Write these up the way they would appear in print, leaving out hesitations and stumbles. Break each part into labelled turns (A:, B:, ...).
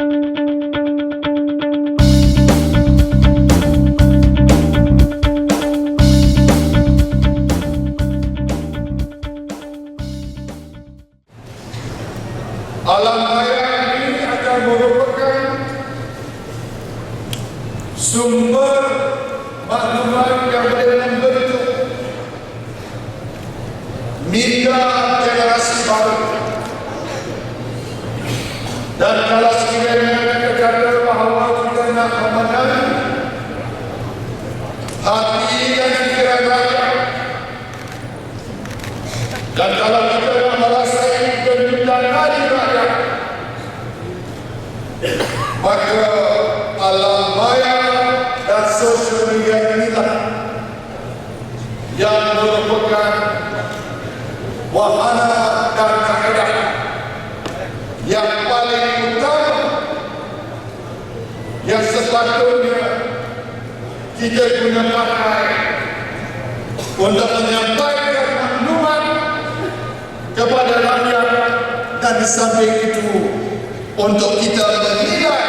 A: Alam raya ini akan merupakan sumber maklumat yang boleh membentuk minda generasi baru. Dan kalau sekiranya kita kata bahawa kita nak memenangi hati dan fikiran rakyat, dan kalau kita nak merasai penderitaan rakyat, maka alam maya dan sosial media inilah yang merupakan wahana dan kaedah yang paling utama yang sepatutnya kita guna pakai untuk menyampaikan maklumat kepada rakyat, dan di samping itu untuk kita menilai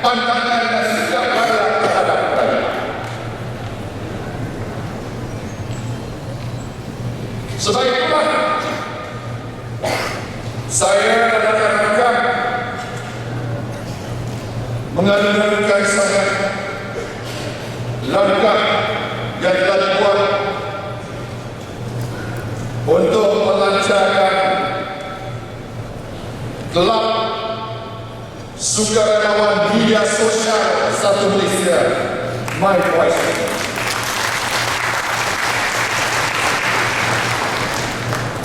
A: pandangan dan sikap rakyat terhadap rakyat. Sebab itulah saya dalam rangka mengadakan sangat langkah yang telah dibuat untuk melancarkan kelab sukarelawan media sosial satu Malaysia, My Voice.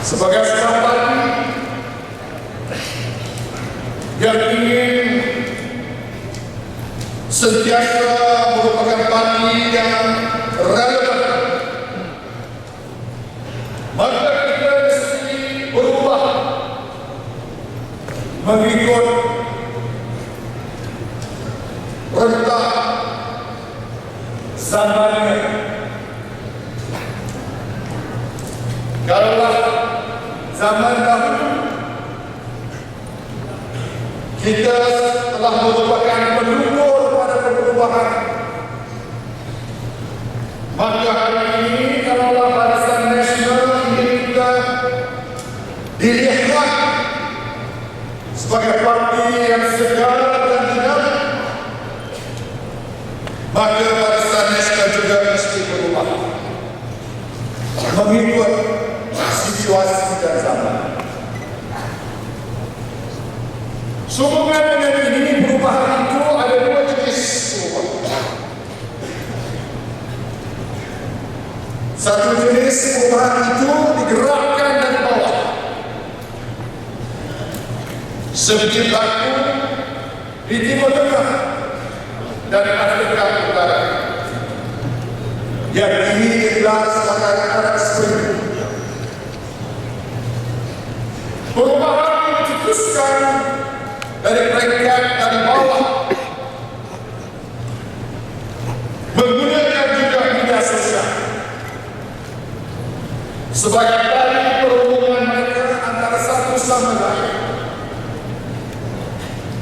A: Sebagai seorang parti yang ingin sentiasa merupakan parti yang relevan, maka kita mesti berubah mengikut rentak zamannya. Kalaulah zaman dahulu kita telah merupakan penumur pada perubahan, maka hari ini kalaulah Barisan Nasional ingin kita dilihat sebagai parti yang segala dan dinamis, maka Barisan Nasional juga mesti berubah mengikut situasi dan zaman. Sungguhnya dengan ini perubahan itu ada dua jenis perubahan. Satu jenis perubahan itu digerakkan dari bawah, seperti berlaku di Timur Tengah dan Afrika Utara, yang ini digelar sebagai Arab Spring. Perubahan yang diteruskan dari peringkat dari bawah, menggunakan juga media sosial sebagai tali perhubungan mereka antara satu sama lain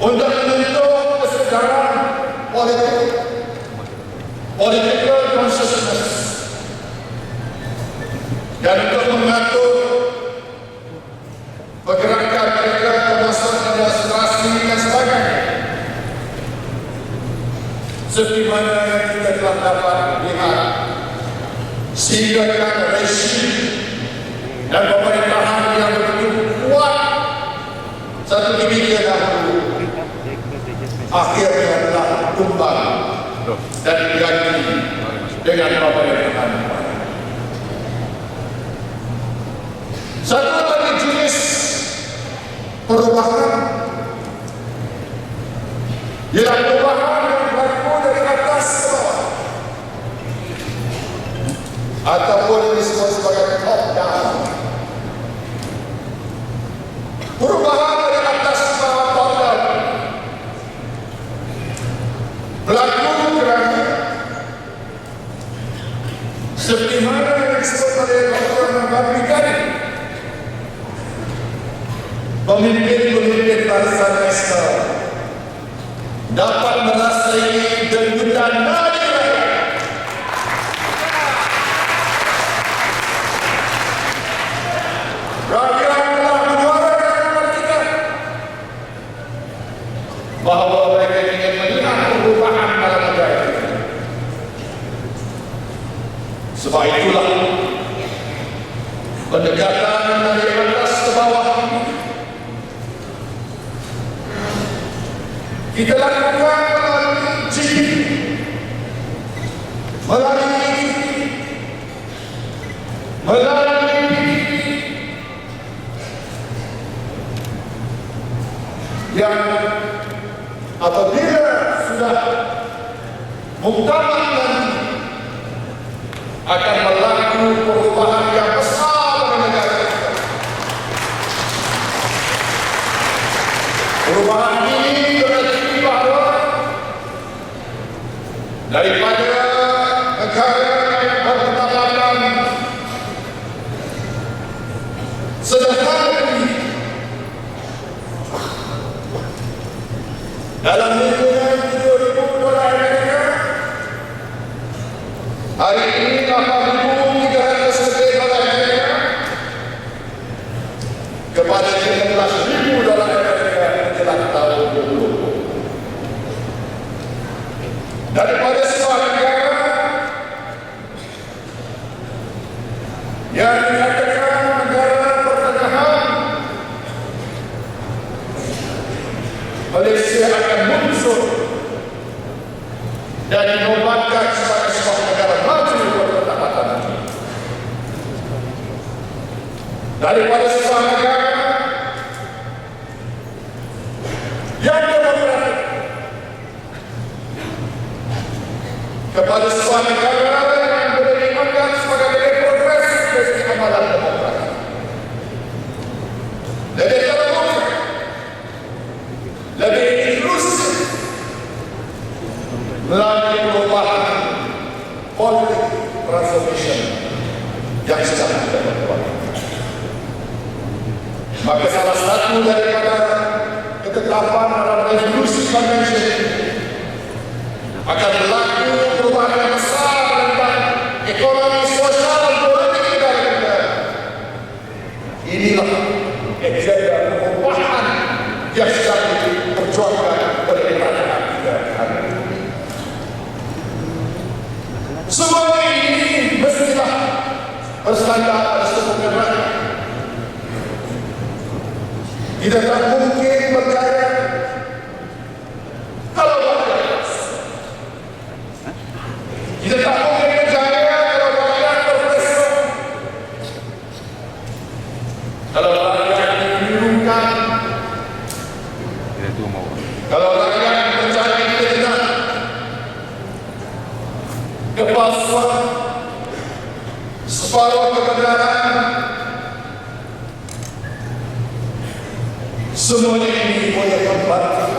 A: untuk membentuk kesedaran politik, political consciousness, dan untuk mengatur pergerakan mereka termasuk demonstrasi dan sebagainya, seperti mana yang kita telah dapat lihat sehingga resim dan pemerintahan yang begitu kuat satu demikian dahulu akhirnya telah tumbang dan diganti dengan pemerintahan. Satu lagi jenis perubahan ialah perubahan yang berlaku dari atas ke bawah, ataupun disebut sebagai top down. Perubahan dari atas ke bawah, top down, berlaku kerana seperti mana yang disebut oleh Dr. Nabi Karim, pemimpin Barisan Nasional dapat merasai denyutan nadi rakyat. Rakyat telah menyuarakan kepada kita bahawa mereka ingin melihat perubahan dalam negara kita. Sebab itulah pendekatan dari atas ke bawah kita lakukan melalui GP, melalui yang apabila sudah muktamar nanti akan melakukan perubahan yang besar pada negara kita. Perubahan ini berarti bahawa daripada negara yang berpendapatan sederhana ini dalam lingkungan $7,000 Amerika, hari ini $8,300 Amerika kepada $19,000 Amerika menjelang tahun 2020. Daripada sebuah negara yang dikatakan negara pertengahan, Malaysia akan muncul dan dinobatkan sebagai sebuah negara maju berpendapatan tinggi. Daripada sebuah negara yang demokratik kepada sebuah negara yang boleh dianggap sebagai lebih progresif dari amalan demokrasi, lebih terbuka, lebih inklusif melalui perubahan politik transformation yang sedang kita lakukan. Maka salah satu daripada ketetapan dalam resolusi konvensi akan berlaku perubahan yang besar tentang ekonomi, sosial dan politik negara kita. Inilah agenda perubahan yang sedang diperjuangkan oleh rakyat kita hari ini. Semuanya ini mestilah bersandar pada sebuah rakyat. Kita tak mungkin berjaya kalau rakyat. Kita tak mungkin berjaya kalau rakyat berprestasi. Kalau rakyat dibingungkan, kalau rakyat mencari ketenangan, kepalsuan, separuh kebenaran, semuanya ini boleh membantu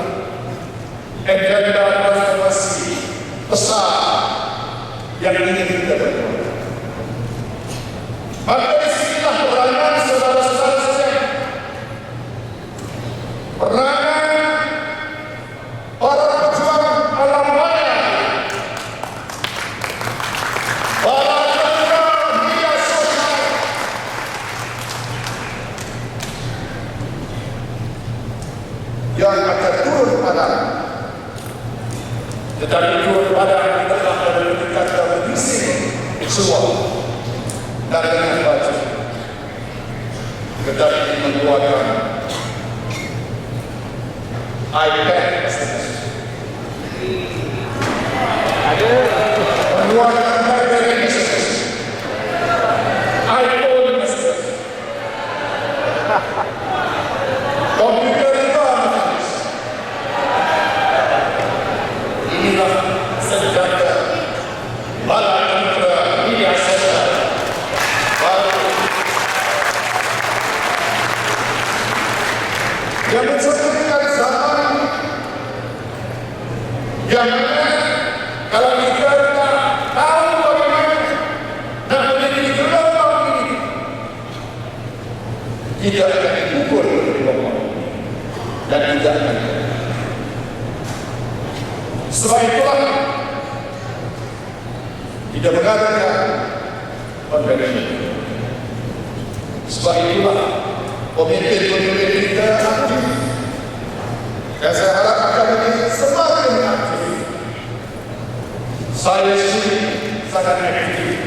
A: agenda transformasi besar yang ingin kita lakukan. Maka disinilah peranan saudara-saudara sekalian, peranan para pejuang alam raya, para pejuang media sosial, yang akan turun padam. Tetapi turun padam tidaklah pada ketika kita berbising semua dan dengan baju, tetapi mengeluarkan iPad, mengeluarkan BlackBerry, iPhone, komputer itu inilah senjata bala tentera media sosial baru yang mencerminkan zaman yang mana kalau kita tak tahu bagaimana nak menjadi gelombang ini, tidak akan dipukul oleh gelombang dan tidak akan Sebab itulah kita mengadakan konferensi. Sebab itulah pemimpin-pemimpin kita aktif. Dan saya harap akan menjadi semakin aktif. Saya sendiri sangat aktif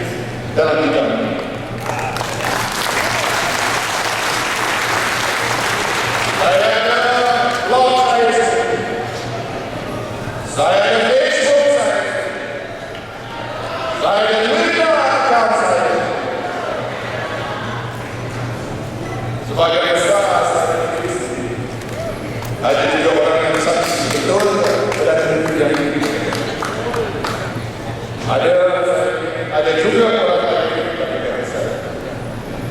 A: dalam bidang ini. Saya ada blog saya sendiri. Saya ada Facebook saya. Saya ada Twitter account saya. Sebagai besar saya sendiri. Ada juga orang yang saksi betul pada bidang ini. Ada juga orang yang saya.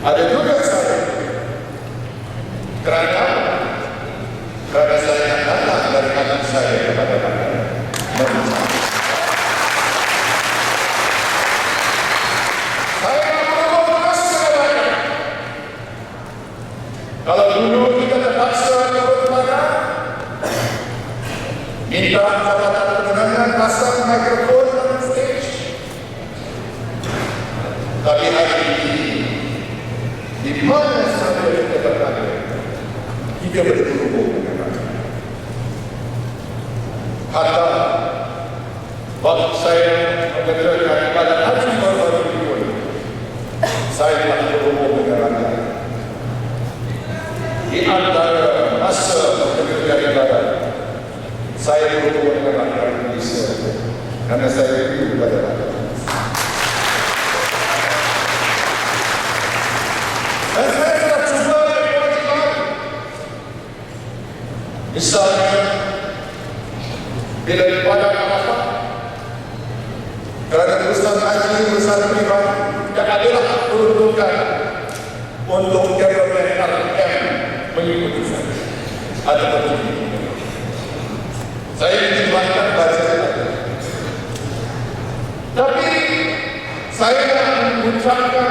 A: Ada juga saya. Kerana saya datang dari anak saya kepada anda. Saya mau berkata kalau dulu kita terpaksa berkata minta catatan kemenangan pasang mikrofon dan stage. Tapi hari ini di mana saja kita berada, kita berhubung dengan rakyat. Hatta waktu saya mengerjakan pada haji baru-baru ini, saya telah berhubung dengan rakyat. Di antara masa mengerjakan ibadah, saya berhubung dengan rakyat Indonesia karena saya rindu kepada rakyat. Dan saya telah cuba dari kewajiban. Misalnya, bila ibadah apa? Kerana urusan haji, urusan pribadi, tidak adalah peruntukan untuk KPM mengikuti saya. Ada peruntukan. Saya ditimbangkan baca itu. Tapi saya mengucapkan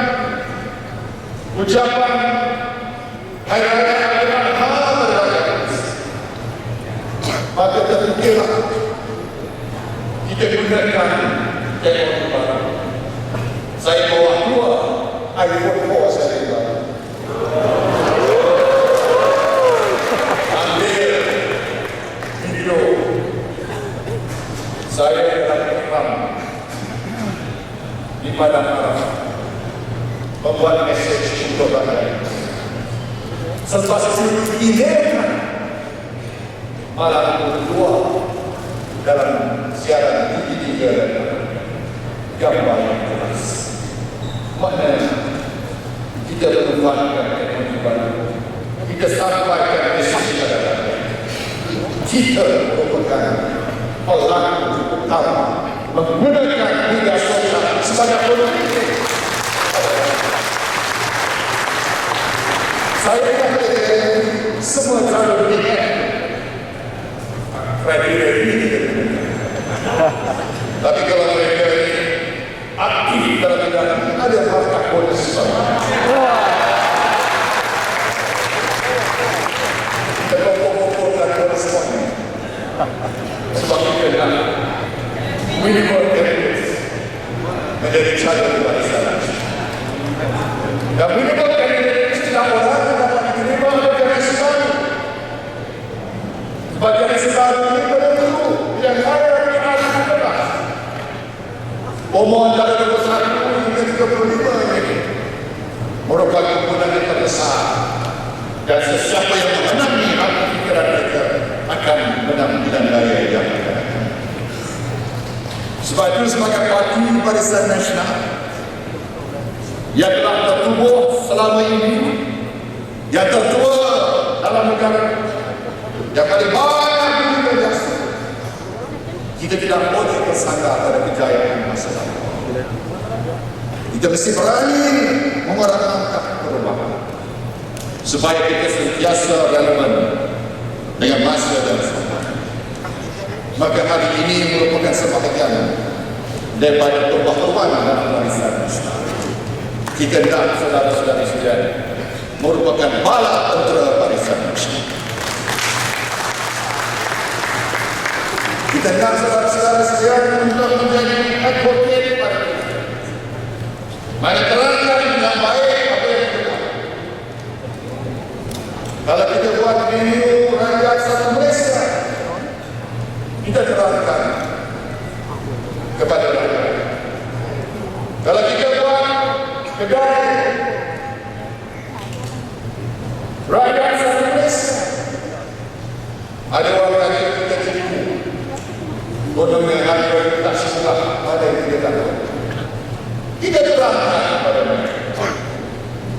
A: ucapan hari raya Adha beragam. Maka terfikirlah kita gunakan teknologi baru. Saya bawa dua iPhone 4 saya bawa. Ambil video saya dalam ikram di Padang Arafah. Membuat mesej untuk rakyat. Selepas itu diingatkan malam kedua dalam siaran TV3 gambar yang jelas. Maknanya kita memanfaatkan teknologi baru. Kita sampaikan mesej kepada rakyat. Kita merupakan pelaku utama menggunakan media sosial sebagai politik. Saya katakan semua calon ini tapi kalau mereka ini aktif dalam bidang ada harta bonus. Kita kumpul-kumpulkan bonus semuanya. Sebab kita minimal evidence menjadi calon di barisan. Dan minimal evidence tidak orang dapat diterima oleh generasi baru. Sebab generasi baru ini menentu yang ada di atas kertas. Umur antara 21 hingga 35 ini merupakan kemudahan yang terbesar. Dan sesiapa yang mengenangi hati pikiran mereka akan menang dengan daya yang akan datang. Sebab itu sebagai parti Barisan Nasional yang telah tertubuh selama ini, yang tertua dalam negara, yang paling banyak dunia jasa, kita tidak boleh bersandar pada kejayaan masa lalu. Kita mesti berani mengarahkan perubahan supaya kita sentiasa relevan dengan masa dan zaman. Maka hari ini merupakan sebahagian daripada perubahan dalam Barisan Nasional. Kita dan saudara-saudari sekalian merupakan bala tentera Barisan Nasional. Kita nak saudara-saudara sekalian untuk menjadi advocate pada kita. Mari terangkan dengan baik apa yang kita buat. Kalau kita buat menu rakyat satu Malaysia, kita terangkan kepada rakyat. Kalau kita buat kedai rakyat satu Malaysia, ada orang yang kita tipu. Bodohnya harga tak sesuai pada yang kita tahu. Kita terangkan kepada mereka.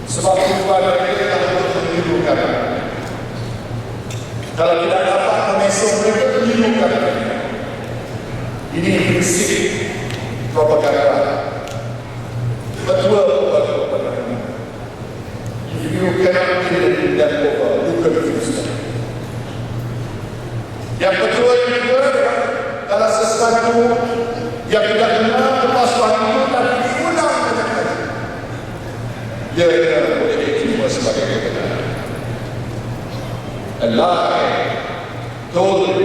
A: Sebab tujuan mereka tak untuk menirukan. Kalau tidak dapat memesong mereka, menirukan mereka. Ini prinsip propaganda. Betul propaganda. If you cannot kill them over, you can refuse them. Yang kedua juga, kalau sesuatu yang tidak benar lepas waktu tapi diulang kali, dia boleh diterima sebagai kebenaran. A lie told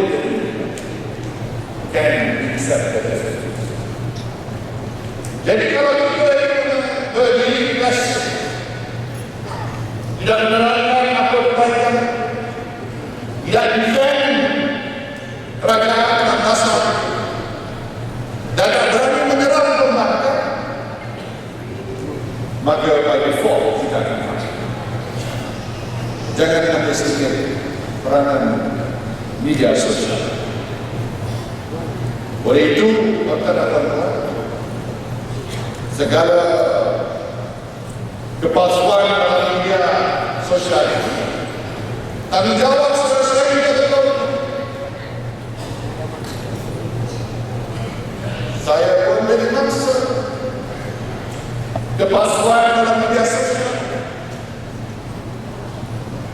A: can be accepted as a truth. Jadi kalau kita berdiri keras, tidak menerangkan apa kebaikan, tidak defend kerajaan dan dasar, dan tak berani menyerang pembantu, maka by default kita akan mati. Jangan ambil sedikit peranan media sosial. Oleh itu, tuan-tuan, segala kepalsuan dalam media sosial tanggungjawab saudara-saudara kita betul. Saya pun menjadi mangsa kepalsuan dalam media sosial.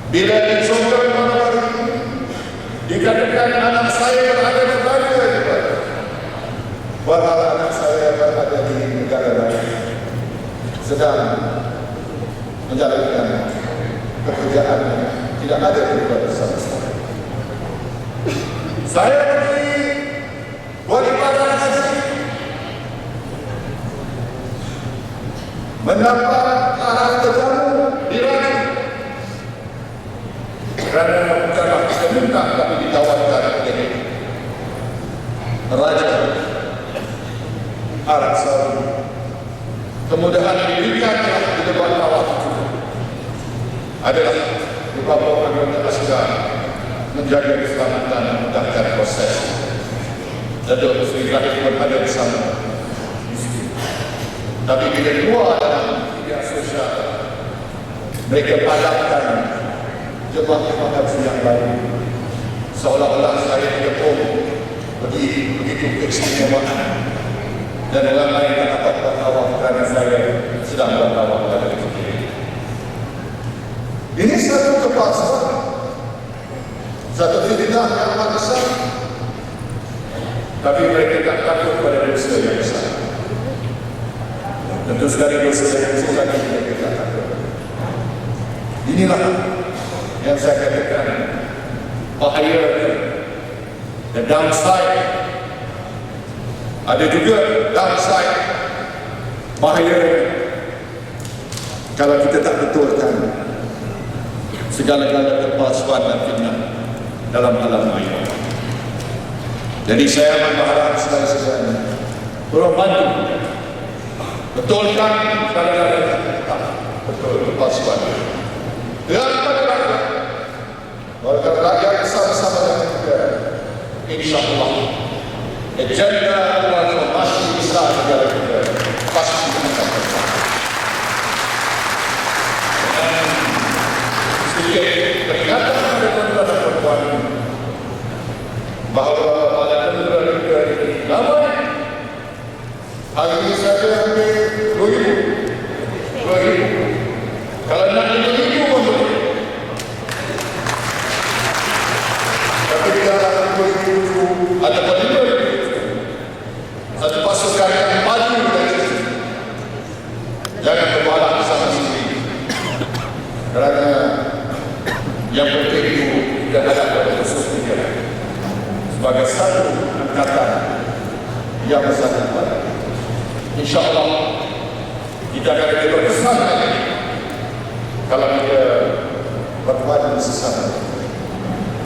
A: Bila disokong mana-mana dikatakan anak saya berada di Belanda, padahal anak saya berada di negara lain sedang menjalankan pekerjaan tidak ada di bersama saya. Saya pergi buat ibadah haji, mendapat arah terjamu di Rani, kerana bukanlah kita minta tapi ditawarkan oleh Raja Arab Saudi. Kemudahan diberikan di depan tawaf adalah beberapa anggota askar menjaga keselamatan dan memudahkan proses. Datuk Seri Rahim berada bersama di sini. Tapi bila keluar dalam media sosial, mereka padamkan jemaah haji yang lain, seolah-olah saya tidak begitu keistimewaan. Dan orang lain tak dapat bertawaf kerana saya sedang bertawaf pada diri. Ini satu kepalsuan, satu fitnah yang amat besar. Tapi mereka tak takut pada dosa yang besar. Tentu sekali dosa yang besar mereka tak takut. Inilah yang saya katakan bahaya, the downside. Ada juga downside, bahaya kalau kita tak betulkan segala-gala kepalsuan dan fitnah dalam alam maya. Jadi saya berharap saudara-saudara tolong bantu betulkan segala-gala betul kepalsuan. Terangkan rakyat, bahwa rakyat bersama-sama dengan kita, insya-Allah agenda transformasi besar negara kita pasti akan tercapai. Dan sedikit peringatan kepada tuan-tuan dan puan-puan bahawa pada negara kita ini ramai. Hari ini saja hampir 2,000. Kalau nak 5,000 pun boleh. Tapi bila 2,000 ataupun 5,000, satu pasukan yang maju dari situ. Jangan berbalak bersama sendiri. Kerana yang penting itu kita hadap pada musuh kita sebagai satu angkatan yang bersangkutan. InsyaAllah kita akan lebih berkesan lagi kalau kita berpadu sesama.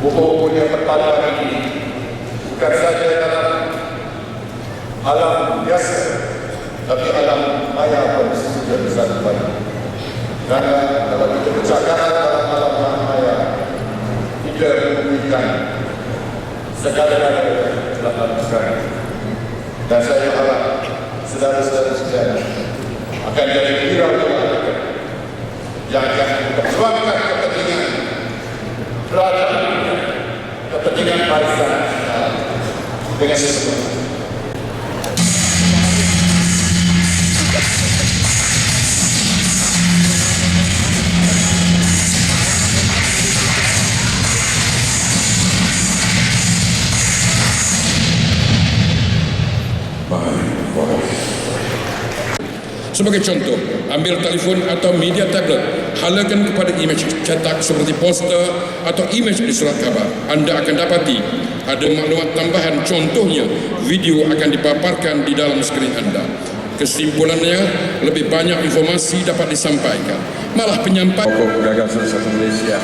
A: Buku-buku yang pertama ini bukan saja dalam alam biasa, tapi alam maya pun sudah bersangkutan. Karena kalau kita bercakap dalam alam maya, kita menemukan segala-galanya dalam sekarang. Dan saya harap saudara-saudara sekalian akan jadi wira-wira yang akan memperjuangkan kepentingan kerajaan, kepentingan bangsa dengan sesungguhnya.
B: Sebagai contoh, ambil telefon atau media tablet, halakan kepada imej cetak seperti poster atau imej di surat khabar. Anda akan dapati ada maklumat tambahan, contohnya video akan dipaparkan di dalam skrin anda. Kesimpulannya, lebih banyak informasi dapat disampaikan. Malah penyampaian
C: Pokok Gagasan Satu Malaysia